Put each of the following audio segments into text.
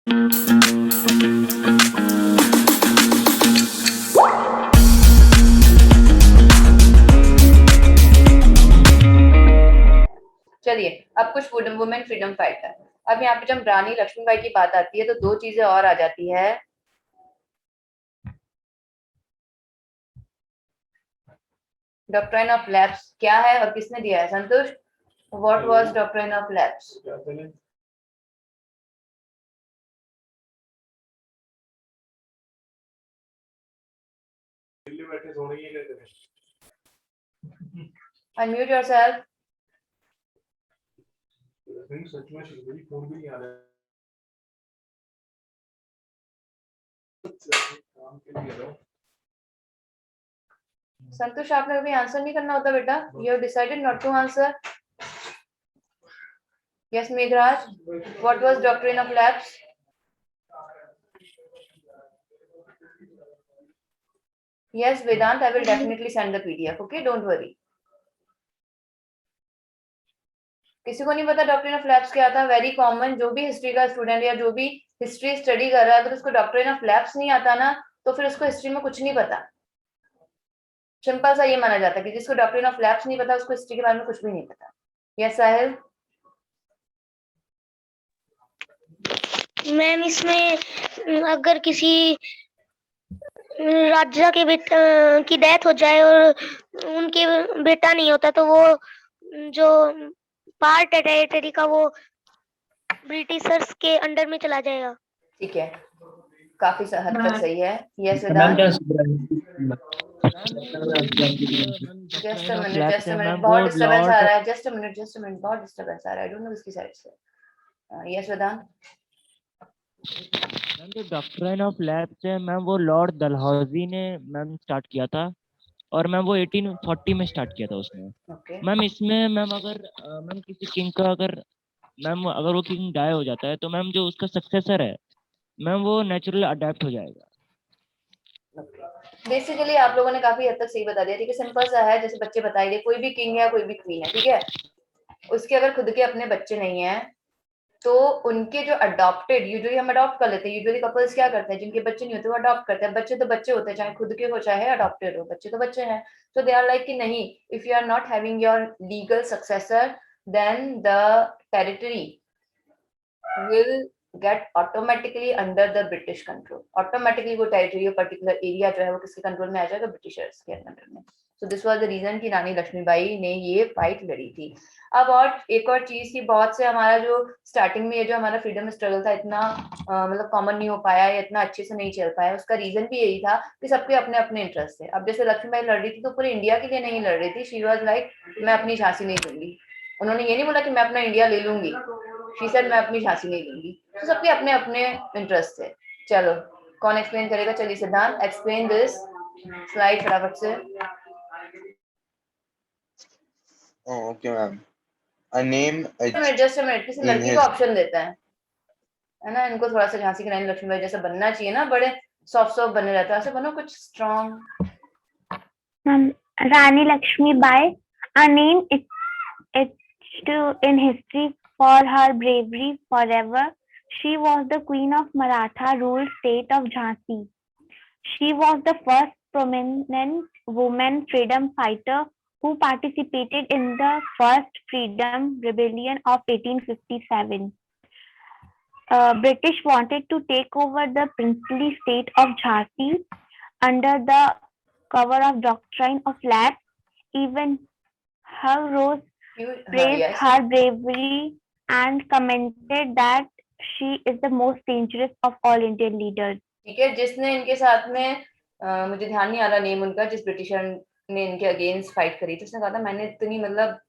चलिए अब कुछ वुमेन फ्रीडम फाइटर। अब यहाँ पे जब रानी लक्ष्मीबाई की बात आती है तो दो चीजें और आ जाती है। डॉक्ट्राइन ऑफ लैप्स क्या है और किसने दिया है? Santosh, what was doctrine of lapse? Unmute yourself. सच में फोन भी नहीं आ रहा है। संतोष, आपने अभी आंसर नहीं करना होता बेटा। You have decided not to answer. Yes Meghraj, what was doctrine of lapse? Yes Vedant, I will definitely send the PDF, okay, don't worry. किसी को नहीं पता डॉक्ट्रिन ऑफ लैप्स क्या था? वेरी कॉमन, जो भी हिस्ट्री का स्टूडेंट या जो भी हिस्ट्री स्टडी कर रहा है, अगर उसको डॉक्ट्रिन ऑफ लैप्स नहीं आता ना, तो फिर उसको हिस्ट्री में कुछ नहीं पता। सिंपल सा ये माना जाता है कि जिसको डॉक्ट्रिन ऑफ लैप्स नहीं पता उसको हिस्ट्री के बारे में कुछ भी नहीं पता। यस साहिल। मैम इसमें अगर किसी राजा के बेटा की डेथ हो जाए और उनके बेटा नहीं होता तो वो जो पार्ट है टेरिटरी का वो ब्रिटिशर्स के अंडर में चला जाएगा। ठीक है, काफी हद तक सही है। Yes ma'am Vedant. Just a minute, just a minute, बहुत डिस्टरबेंस आ रहा है। जस्ट अ मिनट, बहुत डिस्टरबेंस आ रहा है। आई डोंट नो किसकी साइड से। यस वेदांत। मैम जो डॉक्ट्राइन ऑफ लैप्स है मैम वो लॉर्ड डलहौजी ने मैम स्टार्ट किया था और मैम वो 1840 में स्टार्ट किया था उसने। ओके, मैम इसमें मैम अगर मैम किसी किंग का अगर वो किंग डाई हो जाता है तो मैम जो उसका सक्सेसर है मैम वो नेचुरली अडेप्ट हो जाएगा। बेसिकली आप लोगों ने काफी हद तक सही बता दिया। ठीक है, सिंपल सा है, जैसे बच्चे बताएंगे, कोई भी किंग है कोई भी क्वीन है, ठीक है, उसके अगर खुद के अपने बच्चे नहीं है तो उनके जो अडॉप्टेड, यूजुअली हम अडॉप्ट कर लेते हैं, यूजुअली कपल्स क्या करते हैं, जिनके बच्चे नहीं होते वो अडॉप्ट करते हैं। बच्चे तो बच्चे होते हैं, चाहे खुद के हो चाहे अडॉप्टेड हो, बच्चे तो बच्चे हैं। तो दे आर लाइक कि नहीं, if you are not having your legal successor then the territory will get automatically under the British control. Automatically वो territory particular area जो है वो किसके कंट्रोल में आ जाएगा? ब्रिटिशर्स के अंडर में। So this was the reason कि रानी लक्ष्मीबाई ने ये फाइट लड़ी थी। अब और एक और चीज की, बहुत से हमारा जो स्टार्टिंग में ये जो हमारा फ्रीडम स्ट्रगल था इतना मतलब कॉमन नहीं हो पाया या इतना अच्छे से नहीं चल पाया, उसका रीजन भी यही था कि सबके अपने अपने इंटरेस्ट थे। अब जैसे लक्ष्मीबाई लड़ रही थी तो पूरे इंडिया के लिए नहीं लड़ रही थी। शी वाज लाइक मैं अपनी झांसी नहीं दूंगी। उन्होंने ये नहीं बोला कि मैं अपना इंडिया ले लूंगी, शी सेड मैं अपनी झांसी नहीं दूंगी। तो सबके अपने अपने इंटरेस्ट थे। चलो कौन एक्सप्लेन करेगा? चलिए सिद्धांत, एक्सप्लेन दिस स्लाइड फटाफट से। Okay ma'am. A name just a minute, किसी in लड़की को his ऑप्शन देता है ना? इनको थोड़ा सा झांसी की रानी लक्ष्मीबाई जैसा बनना चाहिए ना, बड़े सॉफ्ट सॉफ्ट बने रहता है, ऐसे बनो कुछ strong. Rani Lakshmibai, a name etched in history for her bravery forever. She was the queen of Maratha-ruled state of Jhansi. She was the first prominent woman freedom fighter who participated in the first freedom rebellion of 1857. British wanted to take over the princely state of Jhansi under the cover of doctrine of lapse. Even her Rose praised yes. her bravery and commented that she is the most dangerous of all Indian leaders. ठीक है, जिसने इनके साथ में मुझे ध्यान नहीं आ रहा नेम उनका, जिस ब्रिटिशर ने इनके अगेंस्ट फाइट करी थी, उसने कहा था मैंने इतनी मतलब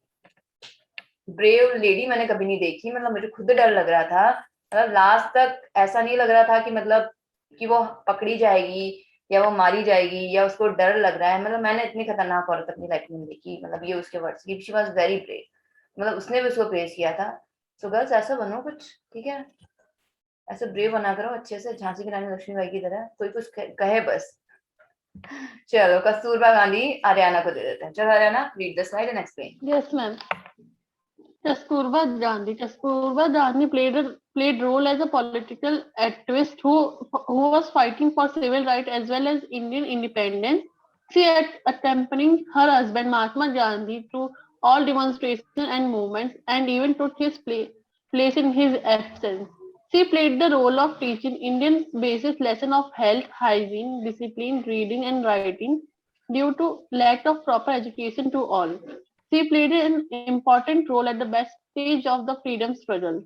ब्रेव लेडी मैंने कभी नहीं देखी, मतलब मुझे खुद डर लग रहा था। मतलब लास्ट तक ऐसा नहीं लग रहा था कि मतलब कि वो पकड़ी जाएगी या वो मारी जाएगी या उसको डर लग रहा है। मतलब मैंने इतनी खतरनाक औरत अपनी लाइफ में नहीं देखी। मतलब ये उसके वर्ड्स की, शी वाज वेरी ब्रेव। मतलब उसने भी उसको प्रेज किया था। सो गर्ल्स ऐसा बनो कुछ, ठीक है, ऐसे ब्रेव बना करो अच्छे से, झांसी की रानी लक्ष्मीबाई की तरह। कोई कुछ कहे बस। चलो कस्तूरबा गांधी आर्याना को दे देते हैं। चलो Aryna, read the slide and explain. Yes ma'am. Kasturba Gandhi. Kasturba Gandhi played role as a political activist who was fighting for civil rights as well as Indian independence. She accompanying her husband Mahatma Gandhi to all demonstrations and movements, and even took his place in his absence. She played the role of teaching Indian basic lesson of health, hygiene, discipline, reading and writing due to lack of proper education to all. She played an important role at the best stage of the freedom struggle.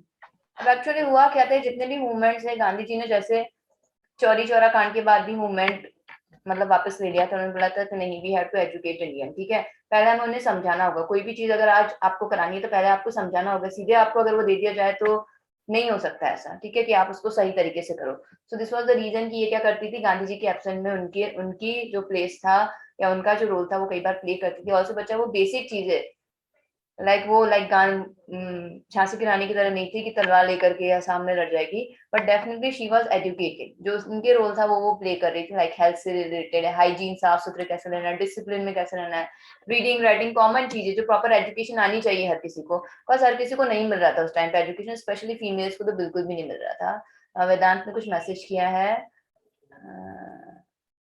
अब actually हुआ क्या था, जितने भी movements है गांधी जी ने, जैसे चौरी चौरा कांड के बाद भी मूवमेंट मतलब वापस ले लिया था, उन्होंने बोला था कि नहीं, we have to educate Indian, ठीक है। पहले हमें उन्हें समझाना होगा, कोई भी चीज अगर आज आपको करानी है तो पहले आपको समझाना होगा, सीधे आपको अगर वो दे दिया जाए तो नहीं हो सकता ऐसा, ठीक है, कि आप उसको सही तरीके से करो। So this was the reason कि ये क्या करती थी, गांधी जी के एब्सेंट में उनकी जो प्लेस था या उनका जो रोल था वो कई बार प्ले करती थी। ऑल्सो बच्चा वो बेसिक चीजें झांसी की रानी की तरह नहीं थी कि तलवार लेकर के या सामने लड़ जाएगी, but definitely she was educated. जो उनके रोल था वो प्ले कर रही थी, लाइक हेल्थ से रिलेटेड, हाइजीन, साफ सुथरे कैसे रहना है, डिसिप्लिन में कैसे रहना है, रीडिंग राइटिंग, कॉमन चीजें जो प्रॉपर एजुकेशन आनी चाहिए हर किसी को, बस हर किसी को नहीं मिल रहा था उस टाइम पे एजुकेशन, स्पेशली फीमेल्स को तो बिल्कुल भी नहीं मिल रहा था। वेदांत ने कुछ मैसेज किया है,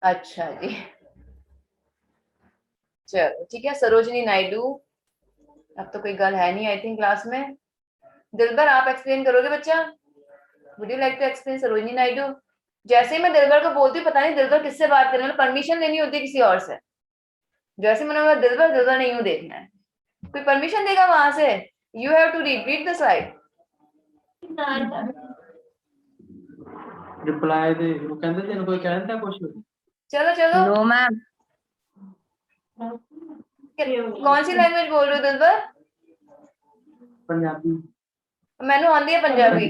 अच्छा जी, चलो ठीक है। सरोजनी नायडू, अब तो कोई गर्ल है नहीं आई थिंक क्लास में। दिलबर आप एक्सप्लेन करोगे बच्चा? Would you like to explain Sarojini Naidu? जैसे ही मैं दिलबर को बोलती हूँ, पता नहीं दिलबर किससे बात करने में, परमिशन लेनी होती है किसी और से। जैसे मैंने बोला दिलबर नहीं हूँ, देखना है, कोई परमिशन देगा वहां से? You have to read the slide. Reply दे, वो कहते तेन कोई कहता कुछ? चलो चलो, नो मैम। कौन सी लैंग्वेज बोल रहे हो दिलबर? पंजाबी। मैनू आंदी है पंजाबी,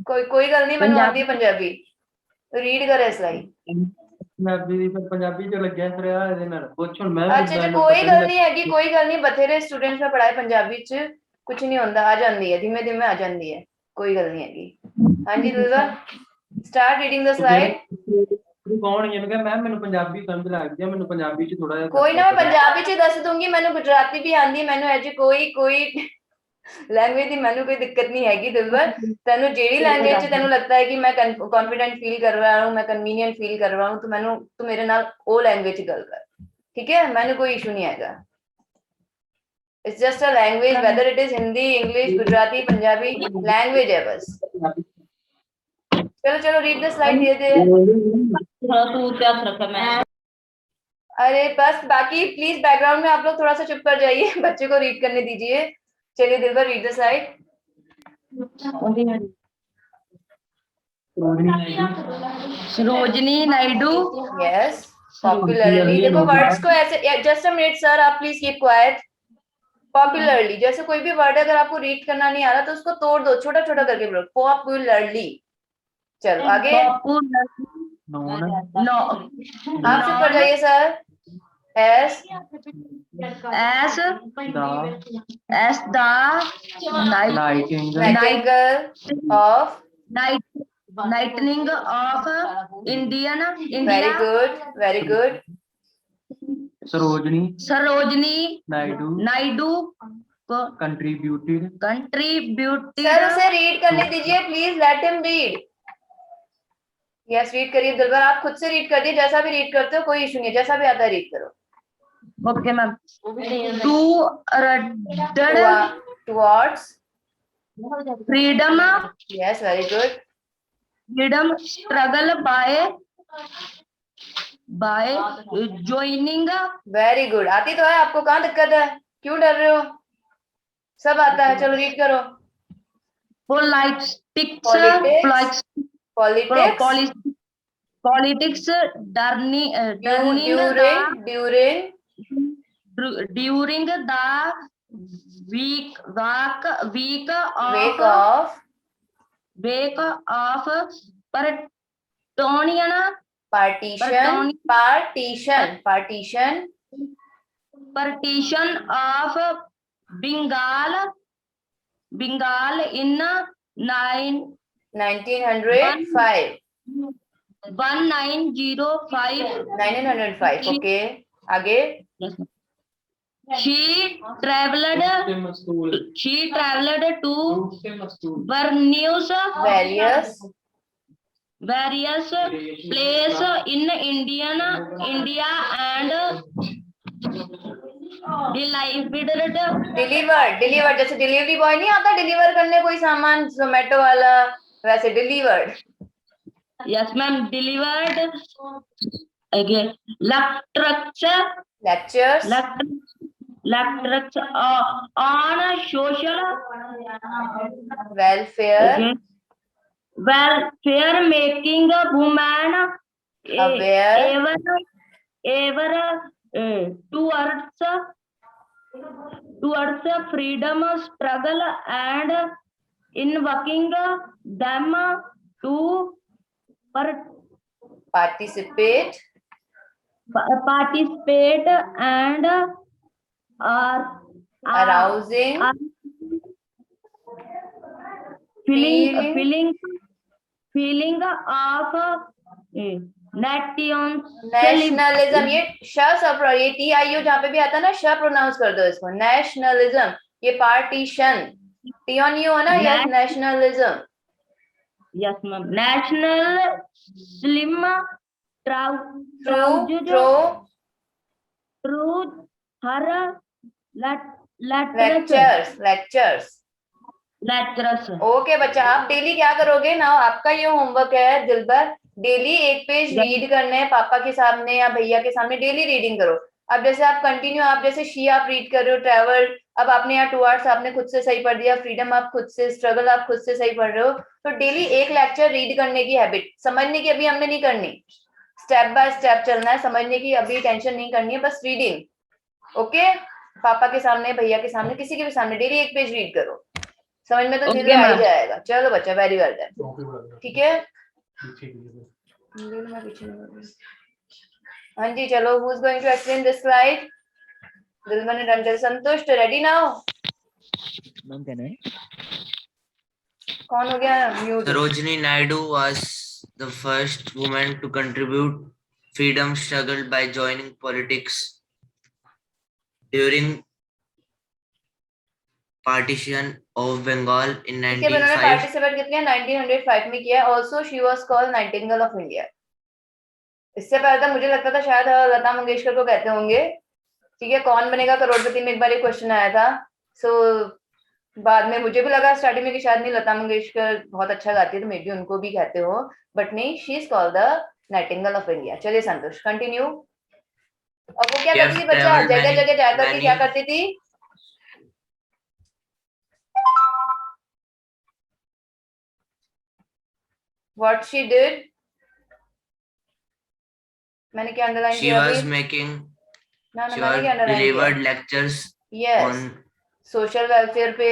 कोई गल नहीं, मैनू आंदी है पंजाबी, रीड कर स्लाइड। पंजाबी जो लग्या फिर ਇਹਦੇ ਨਾਲ ਪੁੱਛ ਹੁਣ मैं अच्छा अच्छा, कोई गल नहीं हैगी, कोई गल नहीं, बथेरे स्टूडेंट्स में पढ़ाए पंजाबी च, कुछ नहीं होंदा, आ जांदी है, धीमे धीमे आ जांदी है, कोई गल नहीं हैगी। हाँ जी दिलबर, स्टार्ट रीडिंग द स्लाइड। कौन है? मैं मैम मैंने पंजाबी समझ लग गया, मैंने पंजाबी च थोड़ा कोई ना, मैं पंजाबी च दस दूंगी, मैनू गुजराती भी आंदी है, मैनू अज कोई लैंग्वेज की मैनू कोई दिक्कत नहीं हैगी दिलबर। तेनू जेडी लैंग्वेज च तेनू लगता है कि मैं कॉन्फिडेंट फील कर रहा हूँ, मैं कन्वीनियंट फील कर रहा हूँ, तो मैनू तू मेरे नाल ओ लैंग्वेज च गल कर, ठीक है, मैनू कोई इशू नहीं हैगा। It's just a language, whether it is Hindi, English, Gujarati, Punjabi, language है बस। चलो चलो रीड द स्लाइड, धीरे धीरे। अरे बस, बाकी प्लीज बैकग्राउंड में आप लोग थोड़ा सा चुप कर जाइए, बच्चे को रीड करने दीजिए। चलिए Dilbar, read the slide. Sarojini Naidu. Yes, popularly, देखो वर्ड्स को ऐसे, जस्ट अ मिनट सर, आप प्लीज कीप क्वाइट। पॉपुलरली, जैसे कोई भी वर्ड अगर आपको रीड करना नहीं आ रहा तो उसको तोड़ दो, छोटा छोटा करके बोलो, पॉपुलरली। चलो आगे, आप चुप कर जाइए sir. S the Nightingale of India. Very good, very good. Sarojini Naidu contributed. Sir उसे रीड करने दीजिए please, let him read. Yes, read करिए दिलबर, आप खुद से रीड कर दिए, जैसा भी रीड करते हो कोई इशू नहीं है, जैसा भी आता है रीड करो। Okay ma'am. Towards freedom. Yes, very good. Freedom struggle by joining. Very good, आती तो है आपको, कहाँ दिक्कत है, क्यों डर रहे हो, सब आता है, चलो रीड करो। Politics during the week of partition of Bengal in 1905. 1905. Okay, आगे। She traveled school. to School. various Various places in India and delivered, जैसे डिलीवरी बॉय नहीं आता डिलीवर करने कोई सामान जोमेटो वाला, वैसे delivered. Yes, ma'am. Delivered again. Lectures Lectures on social welfare okay, welfare, making a woman Aware. ever towards freedom struggle and invoking them to participate and are arousing feeling of nationalism. ये श ये TIO जहाँ पे भी आता है ना, श प्रोनाउंस कर दो इसको, नेशनलिज्म। ये पार्टीशन TONU है ना, ये nationalism. Yes, ma'am. National Slim through her lectures। Okay बच्चा, आप डेली क्या करोगे ना, आपका ये होमवर्क है दिलबर, डेली एक पेज रीड करने हैं पापा के सामने या भैया के सामने, डेली रीडिंग करो। अब जैसे आप कंटिन्यू, आप जैसे शी आप रीड कर रहे हो, ट्रैवल, अब आपने यहाँ 2 आवर्स आपने खुद से सही पढ़ दिया, फ्रीडम आप खुद से, स्ट्रगल आप खुद से सही पढ़ रहे हो, तो डेली एक लेक्चर रीड करने की हैबिट, समझने की अभी हमने नहीं करनी, स्टेप बाय स्टेप चलना है, समझने की अभी टेंशन नहीं करनी है, बस रीडिंग। ओके, पापा के सामने, भैया के सामने, किसी के भी सामने डेली एक पेज रीड करो, समझ में तो धीरे आ ही जाएगा। चलो बच्चा, वेरी वेल डन, ठीक है। हाँ जी, चलो, who is going to explain this slide? Dilman ने डन, संतुष्ट, रेडी नाउ? मैम कहना है कौन हो गया mute? Sarojini Naidu was the first woman to contribute freedom struggle by joining politics during partition of Bengal in इसके उन्होंने 1905. पार्टिसिपेट कितने 1905 में किया। Also she was called Nightingale of India. इससे पहले तो मुझे लगता था शायद लता मंगेशकर को कहते होंगे, ठीक है, कौन बनेगा करोड़पति में एक बार एक क्वेश्चन आया था, सो बाद में मुझे भी लगा स्टार्टिंग में कि शायद नहीं, लता मंगेशकर बहुत अच्छा गाती है तो मे बी उनको भी कहते हो, बट नहीं, she is called the Nightingale of India. चलिए संतोष, कंटिन्यू। और वो क्या करती थी बच्चा, जगह जगह जाकर के क्या करती थी? What she did? मैंने क्या अंडरलाइन She किया was अभी? making मैंने she क्या was अंडरलाइन delivered किया? lectures Yes, on social welfare पे,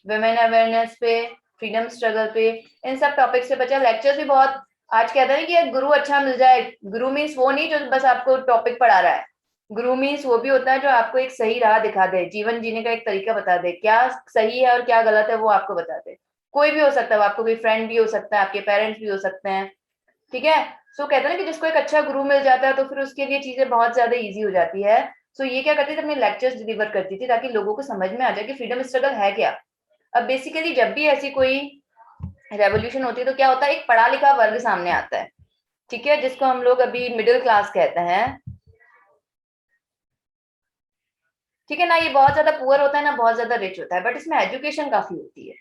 वुमेन अवेयरनेस पे, फ्रीडम स्ट्रगल पे, इन सब टॉपिक्स पे बच्चा लेक्चर्स भी बहुत। आज कहता है कि गुरु अच्छा मिल जाए। गुरु मीन्स वो नहीं जो बस आपको टॉपिक पढ़ा रहा है, गुरु मीन्स वो भी होता है जो आपको एक सही राह दिखा दे, जीवन जीने का एक तरीका बता दे, क्या सही है और क्या गलत है वो आपको बता दे। कोई भी हो सकता है, आपको कोई फ्रेंड भी हो सकता है, आपके पेरेंट्स भी हो सकते हैं, ठीक है। सो कहते हैं ना कि जिसको एक अच्छा गुरु मिल जाता है तो फिर उसके लिए चीजें बहुत ज्यादा इजी हो जाती है। सो ये क्या करती थी, अपने लेक्चर्स डिलीवर करती थी ताकि लोगों को समझ में आ जाए कि फ्रीडम स्ट्रगल है क्या। अब बेसिकली जब भी ऐसी कोई रेवोल्यूशन होती है तो क्या होता है, एक पढ़ा लिखा वर्ग सामने आता है, ठीक है, जिसको हम लोग अभी मिडिल क्लास कहते हैं, ठीक है ना। ये बहुत ज्यादा पुअर होता है ना बहुत ज्यादा रिच होता है, बट इसमें एजुकेशन काफी होती है।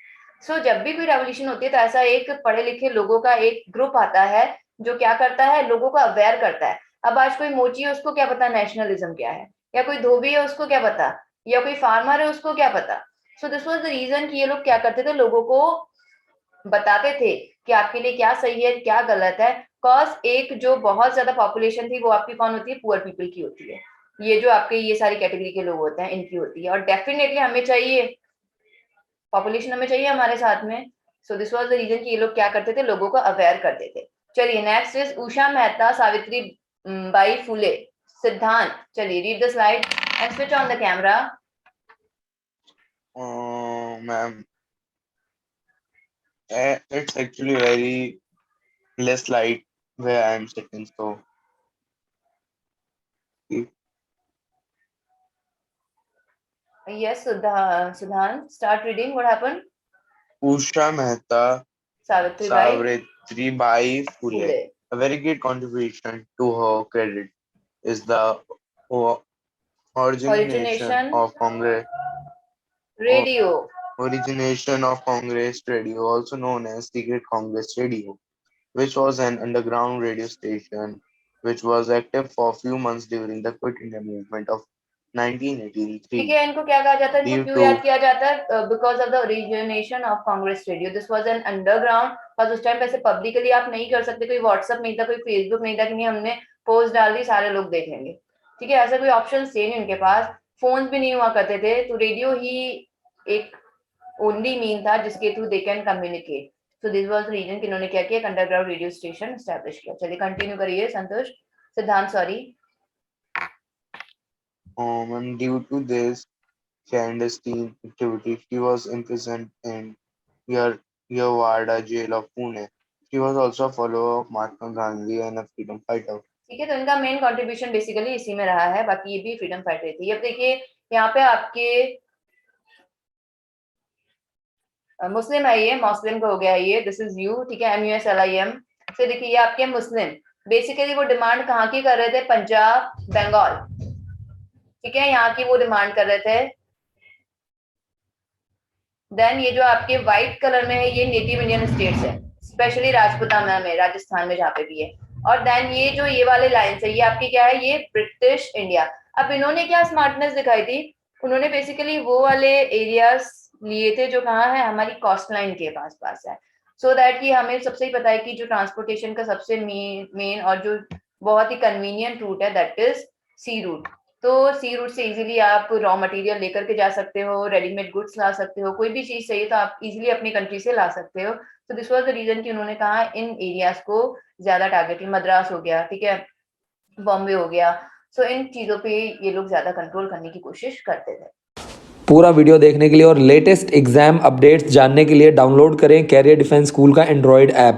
सो जब भी कोई रेवोल्यूशन होती है तो ऐसा एक पढ़े लिखे लोगों का एक ग्रुप आता है जो क्या करता है, लोगों को अवेयर करता है। अब आज कोई मोची है, उसको क्या पता नेशनलिज्म क्या है, या कोई धोबी है उसको क्या पता, या कोई फार्मर है उसको क्या पता। So this was the reason कि ये लोग क्या करते थे, लोगों को बताते थे कि आपके लिए क्या सही है क्या गलत है। कॉज एक जो बहुत ज्यादा पॉपुलेशन थी वो आपकी कौन होती है, पुअर पीपल की होती है। ये जो आपके ये सारी कैटेगरी के लोग होते हैं इनकी होती है, और डेफिनेटली हमें चाहिए, पॉपुलेशन हमें चाहिए हमारे साथ में। So this was the reason कि ये लोग क्या करते थे, लोगों को अवेयर करते थे। चलिए नेक्स्ट इज उषा मेहता, सावित्री बाई फुले, सिद्धांत। चलिए read the slide and switch on the camera. Ma'am, it's actually very less light where I am sitting, so Yes, Sudhan, start reading. What happened? Usha Mehta, Savitribai Savitribai Phule. Phule. A very great contribution to her credit is the o- origination of Congress Radio. Radio, also known as Secret Congress Radio, which was an underground radio station which was active for a few months during the Quit India movement of ठीक 1983. है, इनको क्या कहा जाता है, इनको Due क्यों to याद किया जाता है? Because of the origination of Congress radio. This was an underground, बस उस टाइम पे ऐसे पब्लिकली आप नहीं कर सकते, कोई व्हाट्सएप नहीं था, कोई फेसबुक नहीं था कि नहीं हमने पोस्ट डाल दी सारे लोग देख लेंगे. ठीक है, ऐसा कोई ऑप्शन थे नहीं उनके पास, फोन भी नहीं हुआ करते थे, तो रेडियो ही एक ओनली मीन था जिसके through they can communicate. So this was the reason कि इन्होंने क्या किया, एक अंडरग्राउंड रेडियो स्टेशन एस्टैब्लिश किया. चलिए कंटिन्यू करिए संतोष. सिद्धांत, sorry. and due to this clandestine activity, she was imprisoned in Yerwada jail of Pune. She was also a follower of Mahatma Gandhi and a freedom fighter. ठीक है, तो इनका main contribution basically इसी में रहा है, बाकी ये भी फ्रीडम फाइटर थी. अब देखिए यहाँ पे आपके मुस्लिम है, ये मुस्लिम का हो गया ये, दिस इज यू. ठीक है, MUSLIM. फिर देखिए ये आपके मुस्लिम, बेसिकली वो डिमांड कहाँ की कर रहे थे, पंजाब, बंगाल. ठीक है, यहाँ की वो डिमांड कर रहे थे. देन ये जो आपके व्हाइट कलर में है, ये नेटिव इंडियन स्टेट्स है, स्पेशली राजपूताना में, राजस्थान में जहाँ पे भी है. और देन ये जो ये वाले लाइन्स है, ये आपकी क्या है, ये ब्रिटिश इंडिया. अब इन्होंने क्या स्मार्टनेस दिखाई थी, उन्होंने बेसिकली वो वाले एरियाज लिए थे जो कहाँ है, हमारी कोस्ट लाइन के पास है. सो दैट कि हमें सबसे ही पता है कि जो ट्रांसपोर्टेशन का सबसे मेन और जो बहुत ही कन्वीनियंट रूट है, दैट इज सी रूट. तो सी रूट से इजीली आप रॉ मटेरियल लेकर के जा सकते हो, रेडीमेड गुड्स ला सकते हो, कोई भी चीज चाहिए तो आप इजीली अपनी कंट्री से ला सकते हो. तो दिस वाज द रीजन कि उन्होंने कहा इन एरियाज को ज्यादा टारगेटिंग, मद्रास हो गया, ठीक है, बॉम्बे हो गया. सो इन चीजों पे ये लोग ज्यादा कंट्रोल करने की कोशिश करते थे. पूरा वीडियो देखने के लिए और लेटेस्ट एग्जाम अपडेट्स जानने के लिए डाउनलोड करें कैरियर डिफेंस स्कूल का एंड्रॉयड ऐप.